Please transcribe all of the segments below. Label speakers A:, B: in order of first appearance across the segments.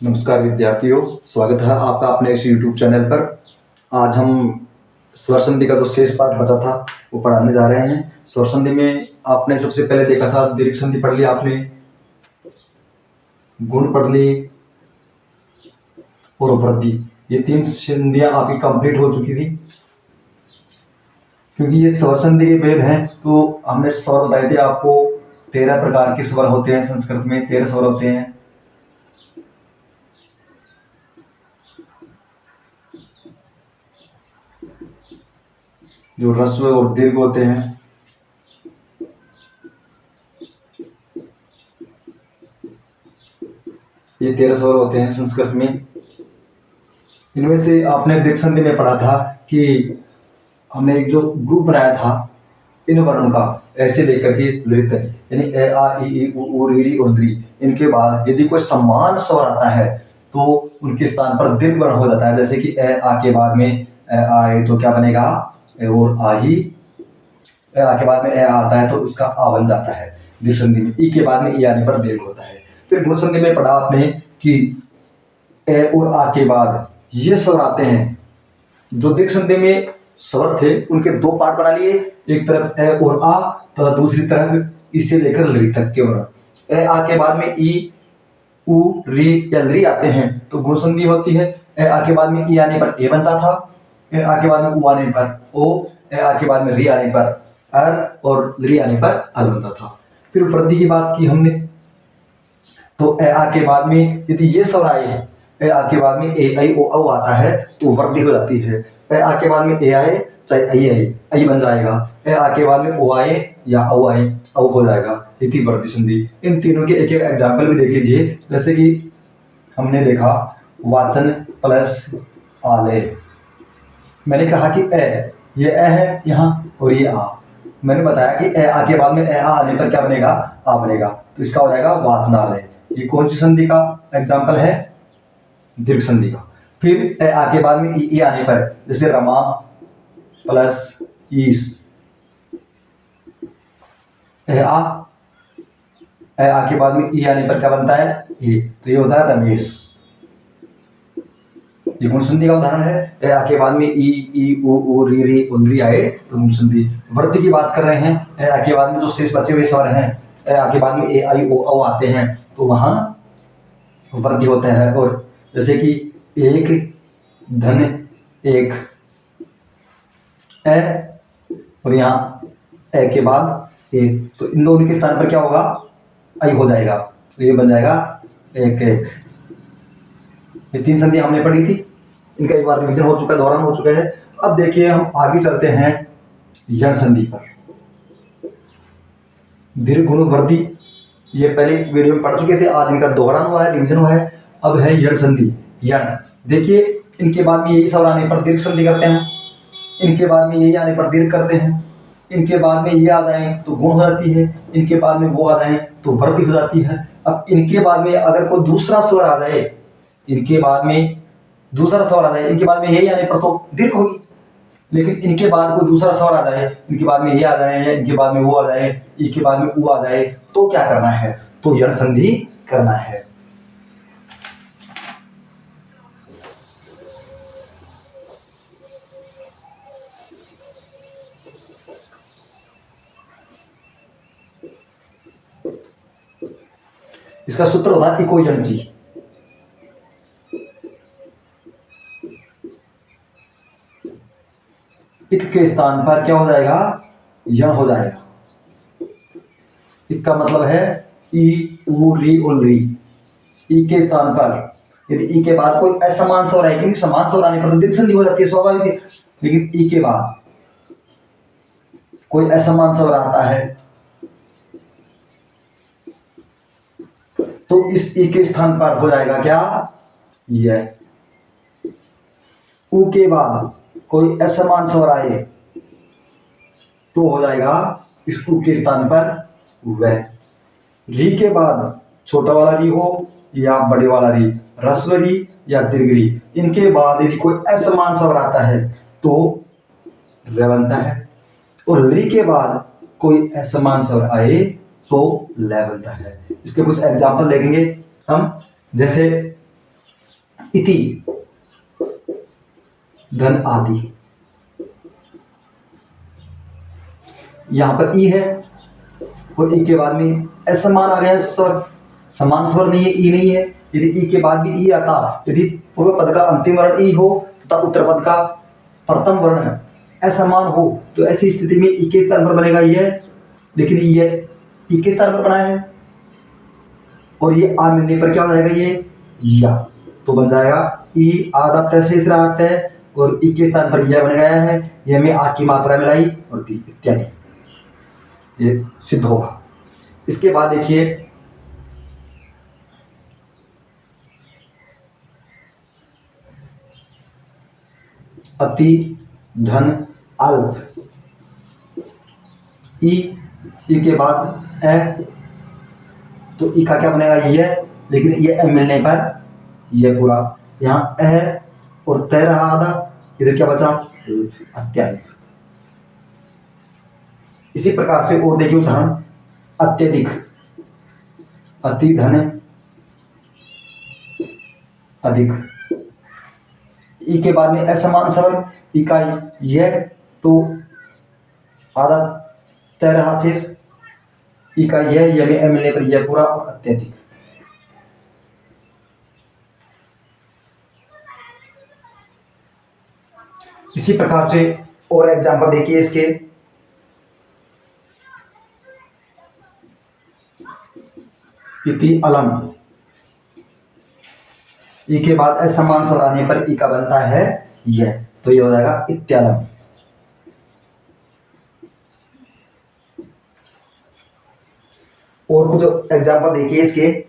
A: नमस्कार विद्यार्थियों, स्वागत है आपका अपने इस YouTube चैनल पर। आज हम स्वर संधि का जो शेष पाठ बचा था वो पढ़ाने जा रहे हैं। स्वर संधि में आपने सबसे पहले देखा था दीर्घ संधि पढ़ ली आपने, गुण पढ़ ली और वृद्धि। ये 3 संधियां आपकी कंप्लीट हो चुकी थी। क्योंकि ये स्वर संधि के भेद हैं तो हमने स्वर बताए थे आपको। 13 प्रकार के स्वर होते हैं, संस्कृत में 13 स्वर होते हैं। जो ह्रस्व और दीर्घ होते हैं। ये 13 स्वर होते हैं संस्कृत में। इनमें से आपने दीर्घ संधि में पढ़ा था कि हमने एक जो ग्रुप बनाया था इन वर्णों का, ऐसे लेकर के लृ तक, यानी ए आ ई ई उ ऊ री री और द्री। इनके बाद यदि कोई समान स्वर आता है तो उनके स्थान पर दीर्घ वर्ण हो जाता है। जैसे कि ए आ के बाद में ए आए तो क्या बनेगा, ए और आ ही। ए आ के बाद में ए आता है तो उसका आ बन जाता है दीर्घ संधि में। ई के बाद में ई आने पर दीर्घ होता है। फिर गुण संधि में पढ़ा आपने कि ए और आ के बाद ये स्वर आते हैं। जो दीर्घ संधि में स्वर थे उनके 2 पार्ट बना लिए, एक तरफ ए और आ तो दूसरी तरफ इसे लेकर लृ तक के वर्ण। ए आ के बाद में ई उ री या लृ आते हैं तो गुण संधि होती है। ए आ के बाद में ई आने पर ए बनता था, ए आ के बाद में उ आने पर ओ, ए आ के बाद में री आने पर अर और लृ आने पर अल बनता था। फिर वृद्धि की बात की हमने, तो ए आ के बाद में यदि ये स्वर आए, ए आ के बाद में ए आई ओ औ आता है तो वृद्धि हो जाती है। ए आ के बाद में ए आए चाहे आई आए, आई बन जाएगा। ए आ के बाद में ओ आए या औ आए, औ हो जाएगा। ये थी वृद्धि संधि। इन तीनों के एक एक एग्जाम्पल भी देख लीजिए। जैसे कि हमने देखा वाचन प्लस आले। मैंने कहा कि ए, ये ए है यहाँ और ये आ। मैंने बताया कि ए आ के बाद में ए आ आने पर क्या बनेगा, आ बनेगा, तो इसका हो जाएगा वाचनालय। ये कौन सी संधि का एग्जाम्पल है, दीर्घ संधि का। फिर ए आ के बाद में ई आने पर, जैसे रमा प्लस ईस, ए आ के बाद में ई आने पर क्या बनता है, ए, तो ये होता है रमेश। ये गुण संधि का उदाहरण है। ए आ के बाद में ई उ री री उल्री आए तो गुण संधि। वृद्धि की बात कर रहे हैं। ए आ के बाद में जो शेष बचे हुए स्वर हैं, ए आ के बाद में ए आई ओ औ आते हैं तो वहां वृद्धि होता है। और जैसे कि एक धन एक, ए और यहाँ ए के बाद ए, तो इन दोनों के स्थान पर क्या होगा, आई हो जाएगा, तो ये बन जाएगा एक एक। ये 3 संधि हमने पढ़ी थी, इनका एक बार रिवीजन हो चुका है, दोहरान हो चुका है। अब देखिए हम आगे चलते हैं यण संधि पर। दीर्घ गुण वृद्धि ये पहले वीडियो में पढ़ चुके थे, आज इनका दोहरान हुआ है, रिवीजन हुआ है। अब है यण संधि। यण देखिए, इनके बाद में यही स्वर आने पर दीर्घ संधि करते हैं, इनके बाद में यही आने पर दीर्घ करते हैं, इनके बाद में ये आ जाए तो गुण हो जाती है, इनके बाद में वो आ जाए तो वृद्धि हो जाती है। अब इनके बाद में अगर कोई दूसरा स्वर आ जाए, इनके बाद में दूसरा स्वर आ जाए, इनके बाद में यही आने पर तो दीर्घ होगी। लेकिन इनके बाद कोई दूसरा स्वर आ जाए, इनके बाद में ये आ जाए या इनके बाद में वो आ जाए, ई के बाद में उ आ जाए, तो क्या करना है, तो यण संधि करना है। इसका सूत्र होता है इको यण जी। इक के स्थान पर क्या हो जाएगा, यण हो जाएगा। इक का मतलब है ई उ री उल री। ई के स्थान पर यदि ई के बाद कोई असमान स्वर है, क्योंकि समान स्वर आने पर तो दीर्घ संधि हो जाती है, स्वाभाविक है। लेकिन ई के बाद कोई असमान स्वर आता है तो इस ई के स्थान पर हो जाएगा क्या, यह। उ के बाद कोई असमान स्वर आए तो हो जाएगा इस उ के स्थान पर वह। री के बाद छोटा वाला री हो या बड़े वाला री, ह्रस्व री या दीर्घ री, इनके बाद यदि कोई असमान स्वर आता है तो र बनता है। और री के बाद कोई असमान स्वर आए तो ल बनता है। इसके कुछ एग्जाम्पल देखेंगे हम। जैसे इति धन आदि। यहां पर ई है और ई के बाद में असमान आ गया स्वर, समान स्वर नहीं है, ई नहीं है। यदि ई के बाद भी ई आता, यदि पूर्व पद का अंतिम वर्ण ई हो तथा उत्तर पद का प्रथम वर्ण असमान हो, तो ऐसी स्थिति में ई के स्थान पर बनेगा यह, लेकिन ये ई के स्थान पर बना है और ये आ मिलने पर क्या हो जाएगा, ये या, तो बन जाएगा ई आधा तय शेष रहा तय और ई के स्थान पर यह बन गया है, यह में आ की मात्रा मिलाई और दी इत्यादि, ये सिद्ध होगा। इसके बाद देखिए अति धन अल्प, ई के बाद ए, तो ई का क्या बनेगा यह, लेकिन ये ए मिलने पर यह पूरा, यहाँ ए और तय रहा आधा, इधर क्या बचा अत्यल्प। इसी प्रकार से और देखिए उदाहरण अत्यधिक, अति धन अधिक, ई के बाद में असमान स्वर, इकाई यह, तो आधा तय रहा शेष, इकाई यह में ए मिलने पर यह पूरा और अत्यधिक। इसी प्रकार से और एग्जांपल देखिए इसके, इति अलम, ई के बाद असमान स्वर आने पर ई का बनता है यह, तो ये हो जाएगा इत्यालम। और कुछ एग्जांपल देखिए इसके,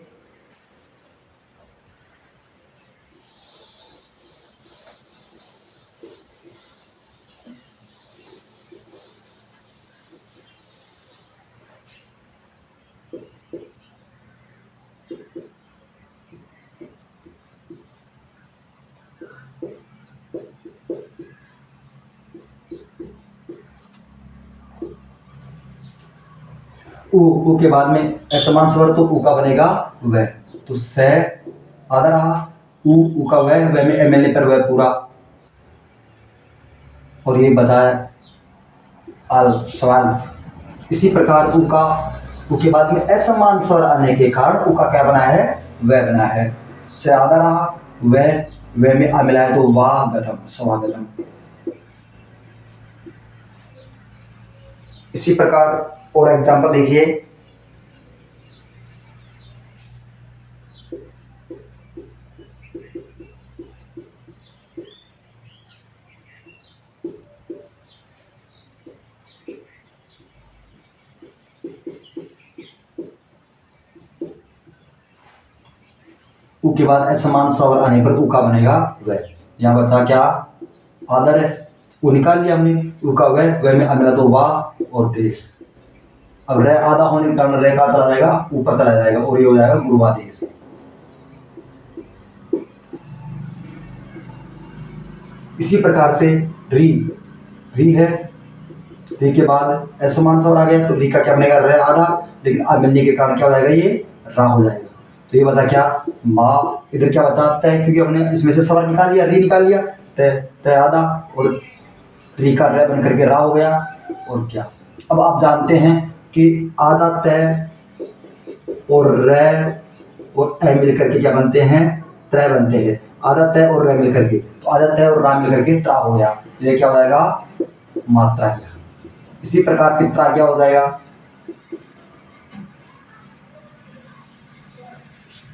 A: उ के बाद में असमान स्वर, तो उ का बनेगा वह, तो स आधा रहा, उ का वह में ए मिलने पर वह पूरा, और ये बचा है अल्प स्वाल्प। इसी प्रकार उ के बाद में असमान स्वर आने के कारण उ का क्या बना है, वह बना है, से आधा रहा, वह में आ मिला है, तो वागतम, स्वागतम। इसी प्रकार और एग्जांपल देखिए, उ के बाद असमान स्वर आने पर उ का बनेगा वह, यहाँ बचा क्या आदर है, वो निकाल लिया हमने, उ का वह में अमिला तो वाह और देश। अब रह आधा होने के कारण रह का चला जाएगा ऊपर चला जाएगा और ये हो जाएगा गुरुवादेश। इसी प्रकार से री है, री के बाद असमान स्वर आ गया, तो री का क्या बनेगा रह आधा, लेकिन आ मिलने के कारण क्या हो जाएगा ये रा हो जाएगा, तो ये बचा क्या माँ, इधर क्या बचा तय, क्योंकि हमने इसमें से स्वर निकाल लिया, री निकाल लिया, तय आधा और री का रह बन करके रा हो गया। और क्या, अब आप जानते हैं कि आधा तय और रह और ए मिल करके क्या बनते हैं, त्रय बनते हैं, आधा तय और रह मिल करके, तो आधा तय और रा मिल करके त्रा हो गया, तो ये क्या हो जाएगा मात्रा क्या। इसी प्रकार पित्रा क्या हो जाएगा।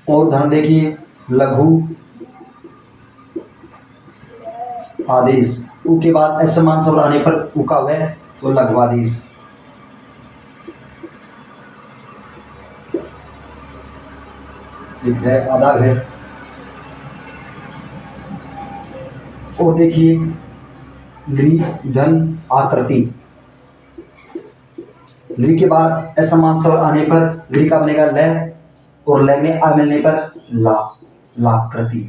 A: और धन देखिए लघु आदेश, उ के बाद असमान स्वर आने पर उ का वह, तो लघुआदेश। ठीक है आधा है। और देखिए ली धन आकृति, ली के बाद असमान स्वर आने पर ली का बनेगा ल और ल में आ मिलने पर ला, लाकृति,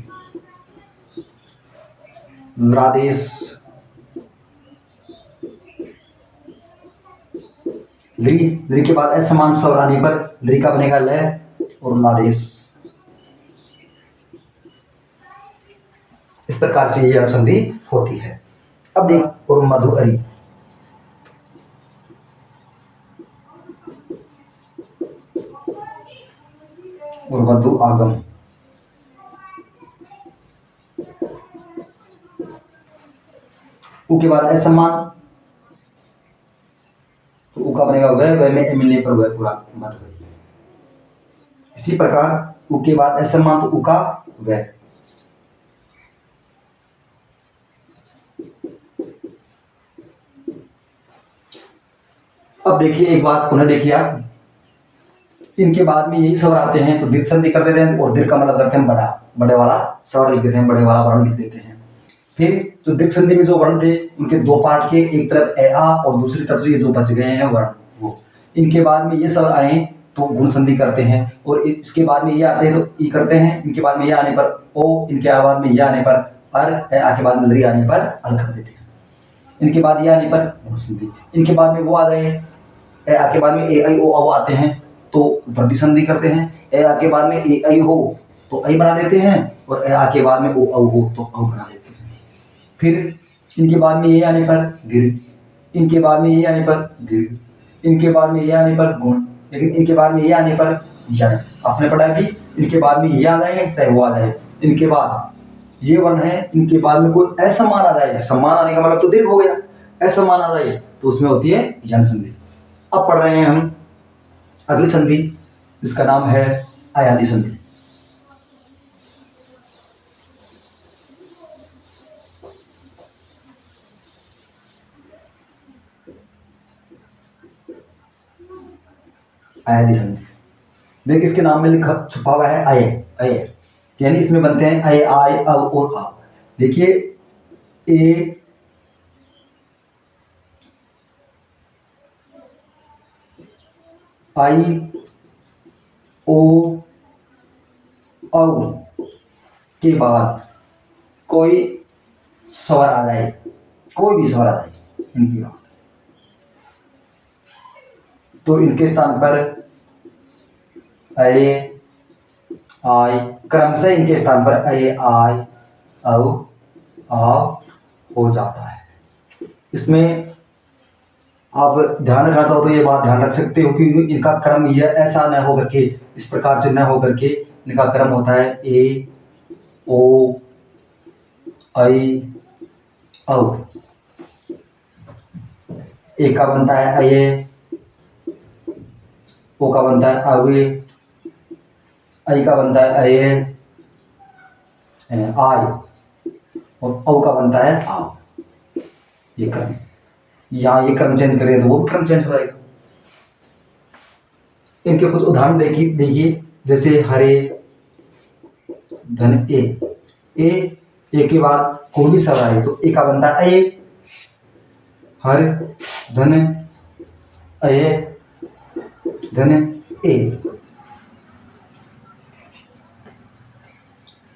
A: लादेश। ली के बाद असमान स्वर आने पर ली का बनेगा ल और लादेश। इस प्रकार से ये यण संधि होती है। अब देख और मधुअरी, और वधु आगम, उ के बाद असम्मान, तो उ का बनेगा वह में ए मिलने पर वह पूरा मत गई। इसी प्रकार उ के बाद असम्मान तो उ का वह। अब देखिए एक बात पुनः देखिए आप, इनके बाद में यही स्वर आते हैं तो दीर्घ संधि कर देते हैं और दीर्घ का मतलब करते हैं बड़ा, बड़े वाला स्वर लिख देते हैं, बड़े वाला वर्ण लिख देते हैं। फिर जो दीर्घ संधि में जो वर्ण थे उनके दो पार्ट के, एक तरफ ए आ और दूसरी तरफ ये जो बच गए हैं वर्ण वो, इनके बाद में ये स्वर आए तो गुण संधि करते हैं, और इसके बाद में ये आते हैं तो ई करते हैं, इनके बाद में ये आने पर ओ, इनके बाद में ये आने पर अर, ए के बाद में री आने पर अर कर देते हैं, इनके बाद ये आने पर गुण संधि, इनके बाद में वो आ गए, ए के बाद में ए आई ओ औ आते हैं तो वृद्धि संधि करते हैं, ए के बाद में ए आई हो तो आई बना देते हैं, और ए के बाद में ओ औ हो तो औ बना देते हैं। फिर इनके बाद में ये आने पर दीर्घ, इनके बाद में ये आने पर दीर्घ, इनके बाद में ये आने पर गुण, लेकिन इनके बाद में ये आने पर यण। आपने पढ़ा कि इनके बाद में ये आ जाए चाहे वो आ जाए, इनके बाद ये वर्ण है, इनके बाद में कोई असम्मान आ जाए, सम्मान आने का मतलब तो दीर्घ हो गया, असम्मान आ जाए तो उसमें होती है यण संधि। अब पढ़ रहे हैं हम अगली संधि, जिसका नाम है अयादि संधि। अयादि संधि, देख इसके नाम में लिखा छुपा हुआ है अय, अय यानी इसमें बनते हैं अय आय अव और आ। देखिए ए आई ओ औ के बाद कोई स्वर आ जाए, कोई भी स्वर आ जाए इनकी बात, तो इनके स्थान पर अये आय, क्रमशः इनके स्थान पर अये आय औ आव हो जाता है। इसमें आप ध्यान रखना चाहो तो ये बात ध्यान रख सकते हो कि इनका क्रम यह ऐसा न होकर के, इस प्रकार से न होकर के इनका क्रम होता है ए ओ आई औ, ए का बनता है अये, ओ का बनता है अवे, आई का बनता है अये आय, और औ का बनता है आव। ये क्रम, यहाँ ये क्रम चेंज करें तो वो भी क्रम चेंज हो जाएगा। इनके कुछ उदाहरण देखिए जैसे हरे धन ए, ए के बाद कोई भी स्वर आए तो ए का बनता है अये, हर धन अये धन ए,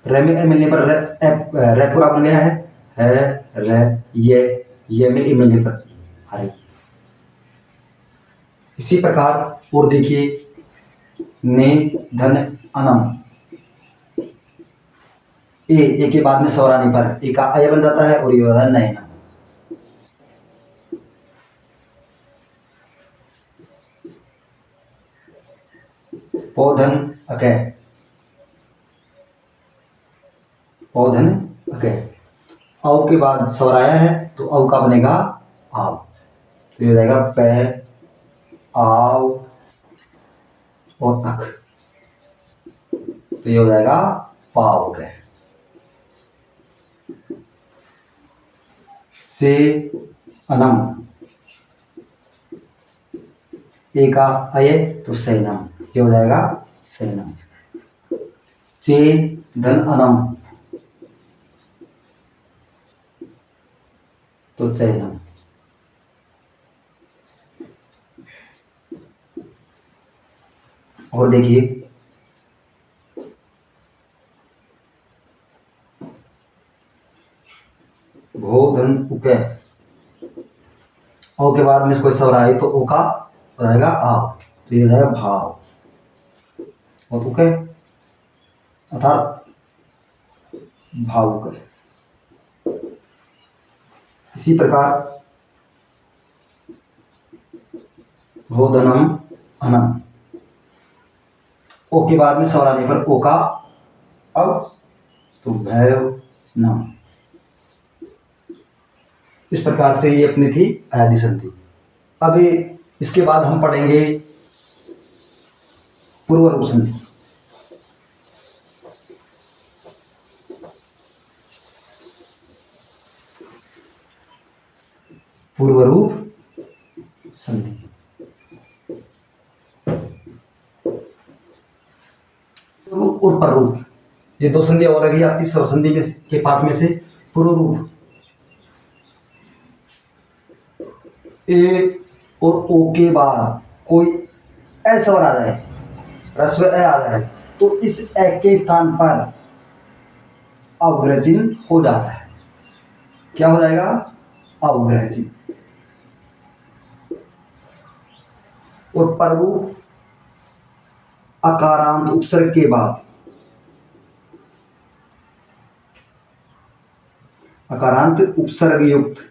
A: रे में ए मिलने पर रे पूरा बन गया है रे, ये में ए मिलने पर हरे। इसी प्रकार और देखिए ने धन अनम, ए के बाद में स्वर आने पर ए का अय बन जाता है और ये होता है नयनम। पौधन अके, पौधन अके, औ के बाद स्वर आया है तो औ का बनेगा आव, तो ये हो जाएगा पै आव और अख, तो ये हो जाएगा पाव गए। से अनम, ए का अय तो सैनम, ये हो जाएगा सैनम। चे धन अनम तो चैनम। और देखिए भो धन उके, ओ के बाद में कोई स्वर आए तो ओ का हो जाएगा आव, तो ये हो जाएगा भाव, और उके अर्थात भावुक है। इसी प्रकार गोधनम अनम, ओ के बाद में स्वर आने पर ओ का अब, तो भैव नम। इस प्रकार से ये अपनी थी अयादि संधि। अब इसके बाद हम पढ़ेंगे पूर्व रूप संधि। पूर्व रूप संधि। रूप और पररूप, ये दो संधि और रही आपकी स्वर संधि में के पाठ में से। पूर्व रूप, ए और ओ के बाद कोई ए स्वर आ जाए, ह्रस्व ए आ जाए, तो इस ए के स्थान पर अवग्रह चिन्ह हो जाता है। क्या हो जाएगा? अवग्रह चिन्ह। और पररूप, अकारांत उपसर्ग के बाद, अकारांत उपसर्ग युक्त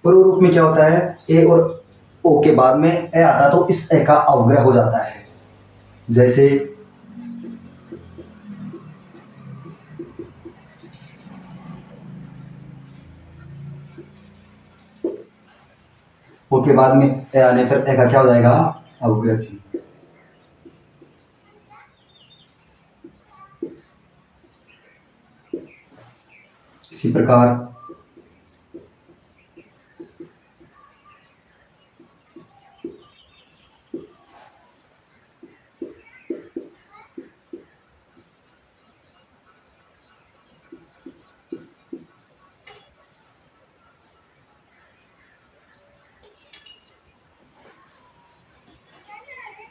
A: पूर्व रूप में क्या होता है? ए और ओ के बाद में ए आता है तो इस ए का अवग्रह हो जाता है। जैसे ओ के बाद में ए आने पर ए का क्या हो जाएगा? अवग्रह चिन्ह। इसी प्रकार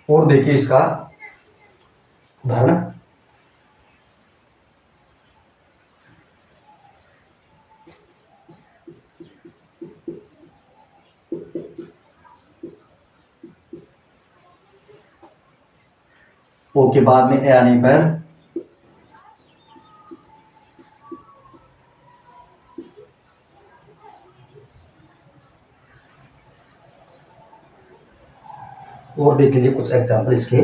A: और देखिए इसका उदाहरण। ओ के बाद में ए आने पर और देख लीजिए कुछ एग्जाम्पल इसके।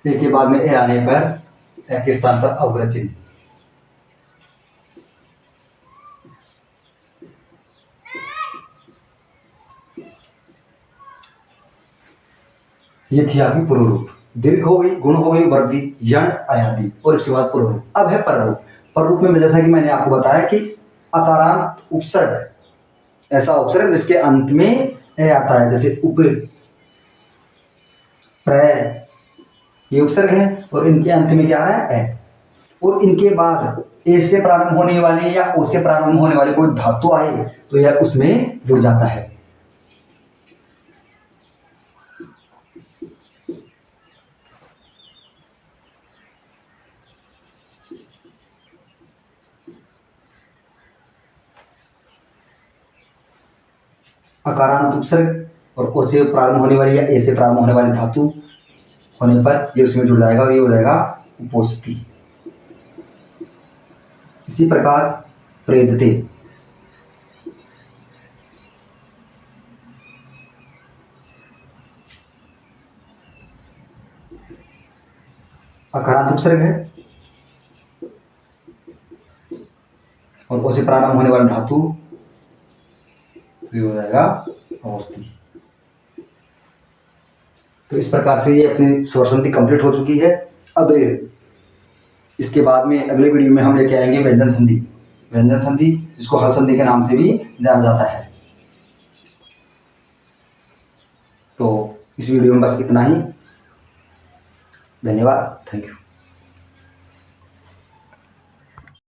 A: ए के बाद में ए आने पर ए के स्थान पर अवग्रह चिन्ह। ये थी आपकी पूर्व रूप। दीर्घ हो गई, गुण हो गई, वृद्धि, यण, अयादि, और इसके बाद पूर्व रूप। अब है पररूप। पररूप में जैसा कि मैंने आपको बताया कि अकारांत उपसर्ग, ऐसा उपसर्ग जिसके अंत में ए आता है, जैसे उप, प्र, ये उपसर्ग है और इनके अंत में क्या आ रहा है? ए। और इनके बाद ए से प्रारंभ होने वाले या ओ से प्रारंभ होने वाले कोई धातु आए तो यह उसमें जुड़ जाता है। अकारांत उपसर्ग और ओ से प्रारंभ होने वाली या ए से प्रारंभ होने वाली धातु होने पर ये उसमें जुड़ जाएगा और ये हो जाएगा उपोस्ति। इसी प्रकार प्रेजते, अकारांत उपसर्ग है और ओ से प्रारंभ होने वाली धातु, तो ये हो जाएगा अवस्थी। तो इस प्रकार से ये अपनी स्वर संधि कंप्लीट हो चुकी है। अब इसके बाद में अगले वीडियो में हम लेके आएंगे व्यंजन संधि। व्यंजन संधि, जिसको हल संधि के नाम से भी जाना जाता है। तो इस वीडियो में बस इतना ही। धन्यवाद, थैंक यू।